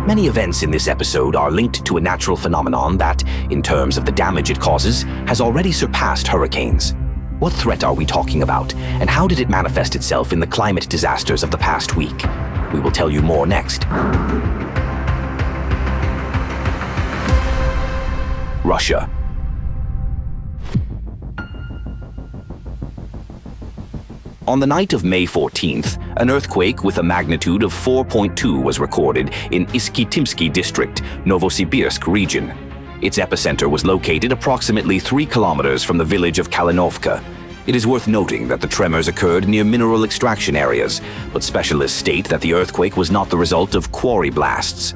Many events in this episode are linked to a natural phenomenon that, in terms of the damage it causes, has already surpassed hurricanes. What threat are we talking about, and how did it manifest itself in the climate disasters of the past week? We will tell you more next. Russia. On the night of May 14th, an earthquake with a magnitude of 4.2 was recorded in Iskitimsky district, Novosibirsk region. Its epicenter was located approximately 3 kilometers from the village of Kalinovka. It is worth noting that the tremors occurred near mineral extraction areas, but specialists state that the earthquake was not the result of quarry blasts.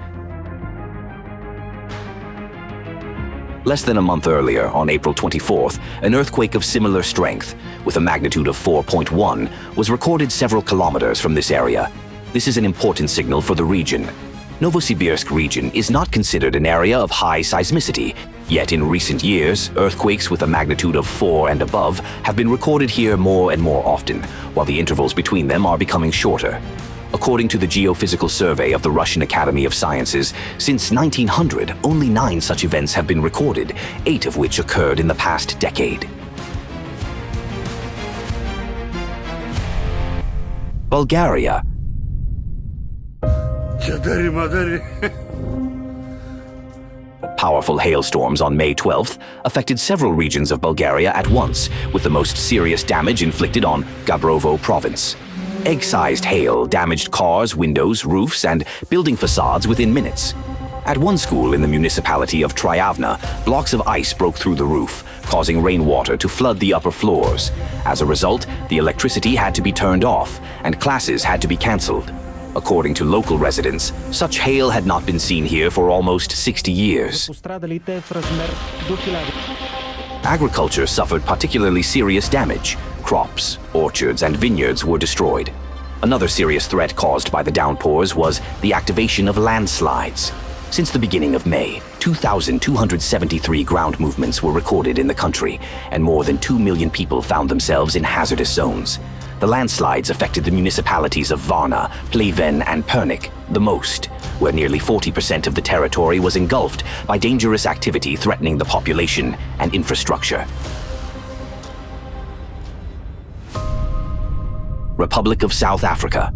Less than a month earlier, on April 24th, an earthquake of similar strength, with a magnitude of 4.1, was recorded several kilometers from this area. This is an important signal for the region. Novosibirsk region is not considered an area of high seismicity, yet in recent years, earthquakes with a magnitude of 4 and above have been recorded here more and more often, while the intervals between them are becoming shorter. According to the Geophysical Survey of the Russian Academy of Sciences, since 1900, only 9 such events have been recorded, 8 of which occurred in the past decade. Bulgaria. Powerful hailstorms on May 12th affected several regions of Bulgaria at once, with the most serious damage inflicted on Gabrovo province. Egg-sized hail damaged cars, windows, roofs, and building facades within minutes. At one school in the municipality of Tryavna, blocks of ice broke through the roof, causing rainwater to flood the upper floors. As a result, the electricity had to be turned off, and classes had to be cancelled. According to local residents, such hail had not been seen here for almost 60 years. Agriculture suffered particularly serious damage. Crops, orchards, and vineyards were destroyed. Another serious threat caused by the downpours was the activation of landslides. Since the beginning of May, 2,273 ground movements were recorded in the country, and more than 2 million people found themselves in hazardous zones. The landslides affected the municipalities of Varna, Pleven, and Pernik the most, where nearly 40% of the territory was engulfed by dangerous activity threatening the population and infrastructure. Republic of South Africa.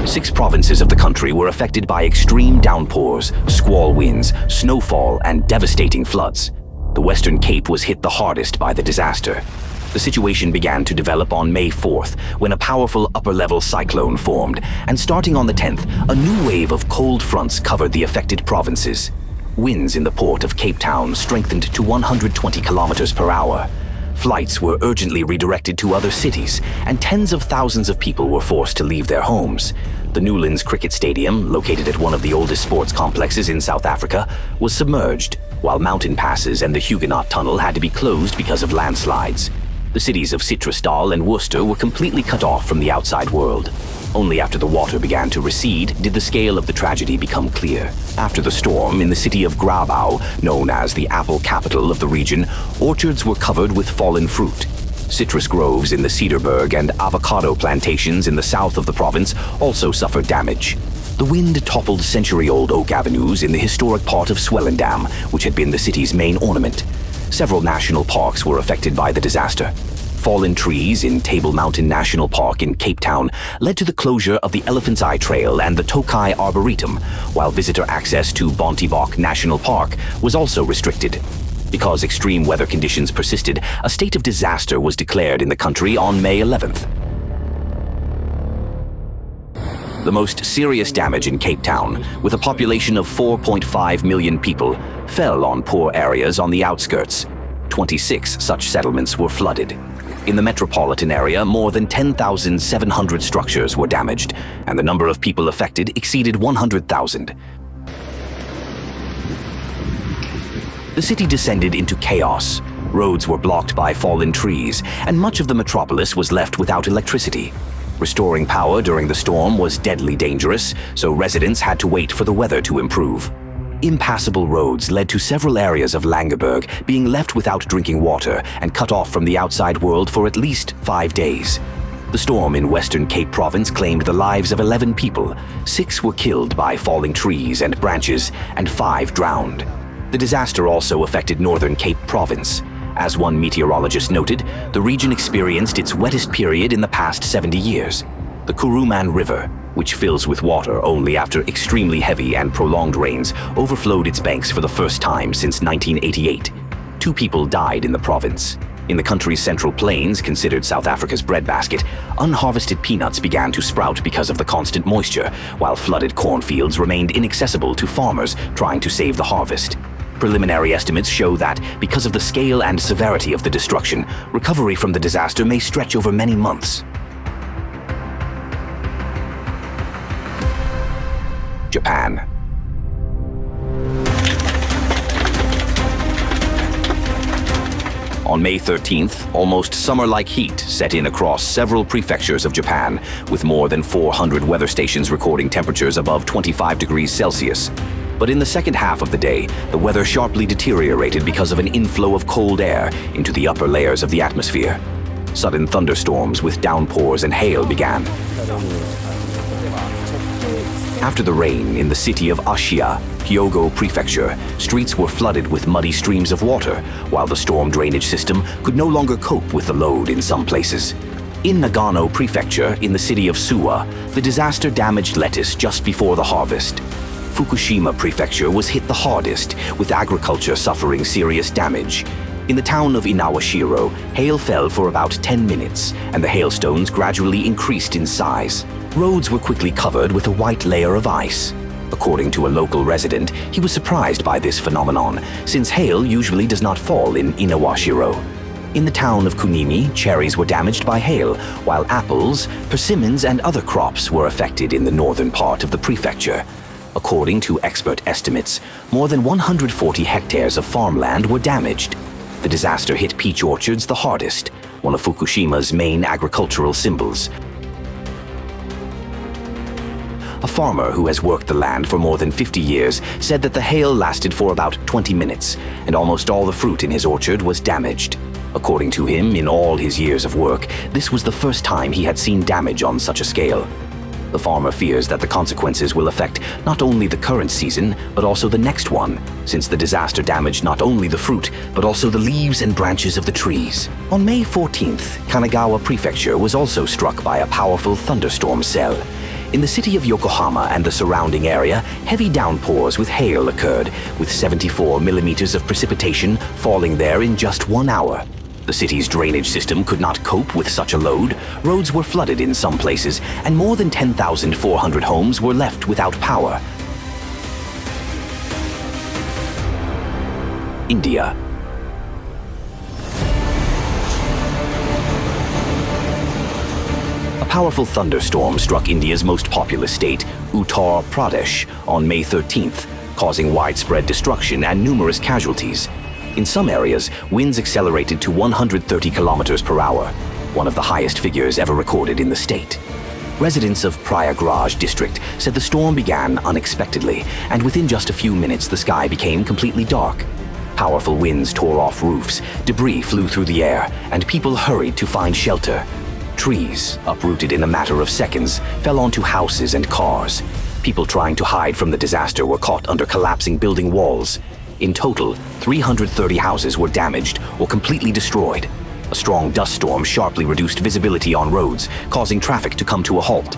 6 provinces of the country were affected by extreme downpours, squall winds, snowfall, and devastating floods. The Western Cape was hit the hardest by the disaster. The situation began to develop on May 4th, when a powerful upper-level cyclone formed, and starting on the 10th, a new wave of cold fronts covered the affected provinces. Winds in the port of Cape Town strengthened to 120 kilometers per hour. Flights were urgently redirected to other cities, and tens of thousands of people were forced to leave their homes. The Newlands Cricket Stadium, located at one of the oldest sports complexes in South Africa, was submerged, while mountain passes and the Huguenot Tunnel had to be closed because of landslides. The cities of Citrusdal and Worcester were completely cut off from the outside world. Only after the water began to recede did the scale of the tragedy become clear. After the storm, in the city of Grabau, known as the apple capital of the region, orchards were covered with fallen fruit. Citrus groves in the Cedarburg and avocado plantations in the south of the province also suffered damage. The wind toppled century-old oak avenues in the historic part of Swellendam, which had been the city's main ornament. Several national parks were affected by the disaster. Fallen trees in Table Mountain National Park in Cape Town led to the closure of the Elephant's Eye Trail and the Tokai Arboretum, while visitor access to Bontebok National Park was also restricted. Because extreme weather conditions persisted, a state of disaster was declared in the country on May 11th. The most serious damage in Cape Town, with a population of 4.5 million people, fell on poor areas on the outskirts. 26 such settlements were flooded. In the metropolitan area, more than 10,700 structures were damaged, and the number of people affected exceeded 100,000. The city descended into chaos. Roads were blocked by fallen trees, and much of the metropolis was left without electricity. Restoring power during the storm was deadly dangerous, so residents had to wait for the weather to improve. Impassable roads led to several areas of Langeberg being left without drinking water and cut off from the outside world for at least 5 days. The storm in Western Cape Province claimed the lives of 11 people. 6 were killed by falling trees and branches, and 5 drowned. The disaster also affected Northern Cape Province. As one meteorologist noted, the region experienced its wettest period in the past 70 years. The Kuruman River, which fills with water only after extremely heavy and prolonged rains, overflowed its banks for the first time since 1988. 2 people died in the province. In the country's central plains, considered South Africa's breadbasket, unharvested peanuts began to sprout because of the constant moisture, while flooded cornfields remained inaccessible to farmers trying to save the harvest. Preliminary estimates show that, because of the scale and severity of the destruction, recovery from the disaster may stretch over many months. Japan. On May 13th, almost summer-like heat set in across several prefectures of Japan, with more than 400 weather stations recording temperatures above 25 degrees Celsius. But in the second half of the day, the weather sharply deteriorated because of an inflow of cold air into the upper layers of the atmosphere. Sudden thunderstorms with downpours and hail began. After the rain in the city of Ashiya, Hyogo Prefecture, streets were flooded with muddy streams of water, while the storm drainage system could no longer cope with the load in some places. In Nagano Prefecture, in the city of Suwa, the disaster damaged lettuce just before the harvest. Fukushima Prefecture was hit the hardest, with agriculture suffering serious damage. In the town of Inawashiro, hail fell for about 10 minutes, and the hailstones gradually increased in size. Roads were quickly covered with a white layer of ice. According to a local resident, he was surprised by this phenomenon, since hail usually does not fall in Inawashiro. In the town of Kunimi, cherries were damaged by hail, while apples, persimmons, and other crops were affected in the northern part of the prefecture. According to expert estimates, more than 140 hectares of farmland were damaged. The disaster hit peach orchards the hardest, one of Fukushima's main agricultural symbols. A farmer who has worked the land for more than 50 years said that the hail lasted for about 20 minutes, and almost all the fruit in his orchard was damaged. According to him, in all his years of work, this was the first time he had seen damage on such a scale. The farmer fears that the consequences will affect not only the current season, but also the next one, since the disaster damaged not only the fruit, but also the leaves and branches of the trees. On May 14th, Kanagawa Prefecture was also struck by a powerful thunderstorm cell. In the city of Yokohama and the surrounding area, heavy downpours with hail occurred, with 74 millimeters of precipitation falling there in just 1 hour. The city's drainage system could not cope with such a load. Roads were flooded in some places, and more than 10,400 homes were left without power. India. A powerful thunderstorm struck India's most populous state, Uttar Pradesh, on May 13th, causing widespread destruction and numerous casualties. In some areas, winds accelerated to 130 kilometers per hour, one of the highest figures ever recorded in the state. Residents of Prayagraj district said the storm began unexpectedly, and within just a few minutes the sky became completely dark. Powerful winds tore off roofs, debris flew through the air, and people hurried to find shelter. Trees, uprooted in a matter of seconds, fell onto houses and cars. People trying to hide from the disaster were caught under collapsing building walls. In total, 330 houses were damaged or completely destroyed. A strong dust storm sharply reduced visibility on roads, causing traffic to come to a halt.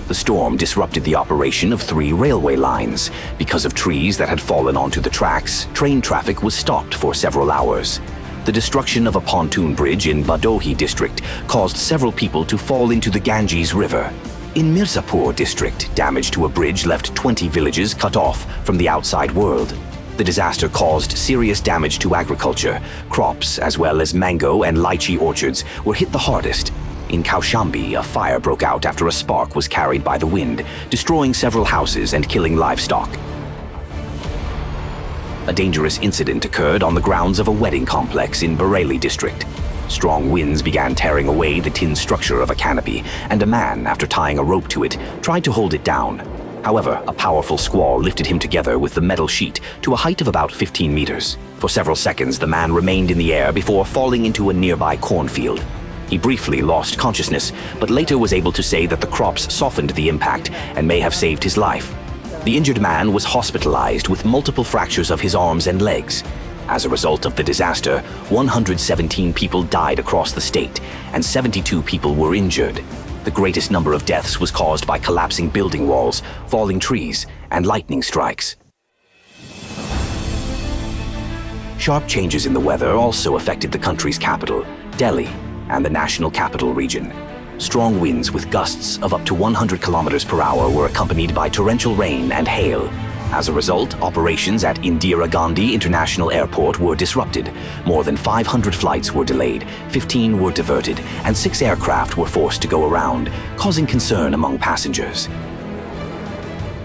The storm disrupted the operation of 3 railway lines. Because of trees that had fallen onto the tracks, train traffic was stopped for several hours. The destruction of a pontoon bridge in Bhadohi district caused several people to fall into the Ganges River. In Mirzapur district, damage to a bridge left 20 villages cut off from the outside world. The disaster caused serious damage to agriculture. Crops, as well as mango and lychee orchards, were hit the hardest. In Kaushambi, a fire broke out after a spark was carried by the wind, destroying several houses and killing livestock. A dangerous incident occurred on the grounds of a wedding complex in Bareilly district. Strong winds began tearing away the tin structure of a canopy, and a man, after tying a rope to it, tried to hold it down. However, a powerful squall lifted him together with the metal sheet to a height of about 15 meters. For several seconds, the man remained in the air before falling into a nearby cornfield. He briefly lost consciousness, but later was able to say that the crops softened the impact and may have saved his life. The injured man was hospitalized with multiple fractures of his arms and legs. As a result of the disaster, 117 people died across the state, and 72 people were injured. The greatest number of deaths was caused by collapsing building walls, falling trees, and lightning strikes. Sharp changes in the weather also affected the country's capital, Delhi, and the National Capital Region. Strong winds with gusts of up to 100 kilometers per hour were accompanied by torrential rain and hail. As a result, operations at Indira Gandhi International Airport were disrupted. More than 500 flights were delayed, 15 were diverted, and 6 aircraft were forced to go around, causing concern among passengers.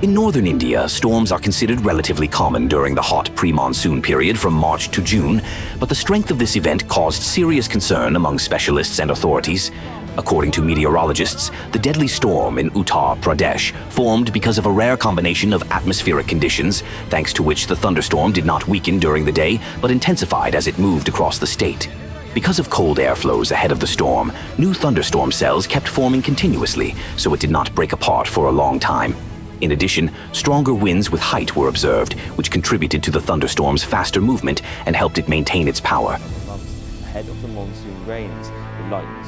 In northern India, storms are considered relatively common during the hot pre-monsoon period from March to June, but the strength of this event caused serious concern among specialists and authorities. According to meteorologists, the deadly storm in Uttar Pradesh formed because of a rare combination of atmospheric conditions, thanks to which the thunderstorm did not weaken during the day, but intensified as it moved across the state. Because of cold air flows ahead of the storm, new thunderstorm cells kept forming continuously, so it did not break apart for a long time. In addition, stronger winds with height were observed, which contributed to the thunderstorm's faster movement and helped it maintain its power. Months ahead of the monsoon rains, with lightning.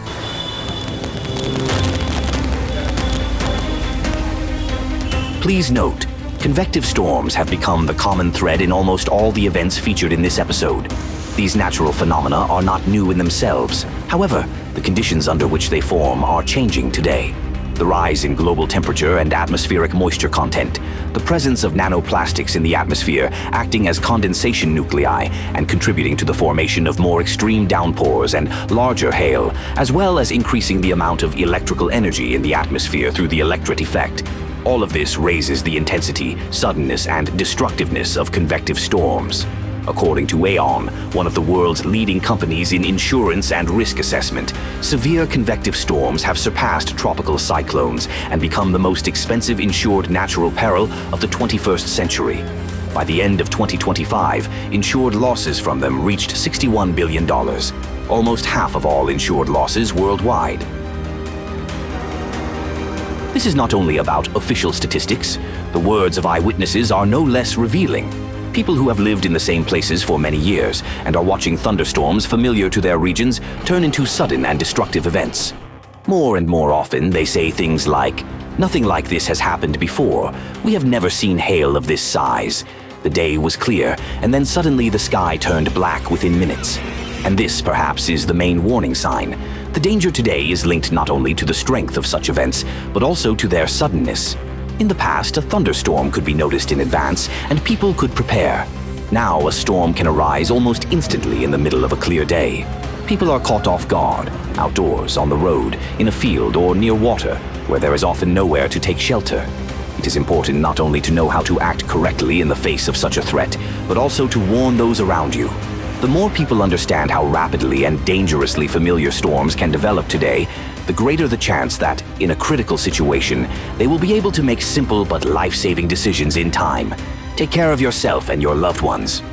Please note, convective storms have become the common thread in almost all the events featured in this episode. These natural phenomena are not new in themselves. However, the conditions under which they form are changing today. The rise in global temperature and atmospheric moisture content, the presence of nanoplastics in the atmosphere acting as condensation nuclei and contributing to the formation of more extreme downpours and larger hail, as well as increasing the amount of electrical energy in the atmosphere through the electret effect. All of this raises the intensity, suddenness, and destructiveness of convective storms. According to Aon, one of the world's leading companies in insurance and risk assessment, severe convective storms have surpassed tropical cyclones and become the most expensive insured natural peril of the 21st century. By the end of 2025, insured losses from them reached $61 billion, almost half of all insured losses worldwide. This is not only about official statistics. The words of eyewitnesses are no less revealing. People who have lived in the same places for many years and are watching thunderstorms familiar to their regions turn into sudden and destructive events. More and more often, they say things like, "Nothing like this has happened before. We have never seen hail of this size. The day was clear, and then suddenly the sky turned black within minutes." And this, perhaps, is the main warning sign. The danger today is linked not only to the strength of such events, but also to their suddenness. In the past, a thunderstorm could be noticed in advance, and people could prepare. Now, a storm can arise almost instantly in the middle of a clear day. People are caught off guard, outdoors, on the road, in a field, or near water, where there is often nowhere to take shelter. It is important not only to know how to act correctly in the face of such a threat, but also to warn those around you. The more people understand how rapidly and dangerously familiar storms can develop today, the greater the chance that, in a critical situation, they will be able to make simple but life-saving decisions in time. Take care of yourself and your loved ones.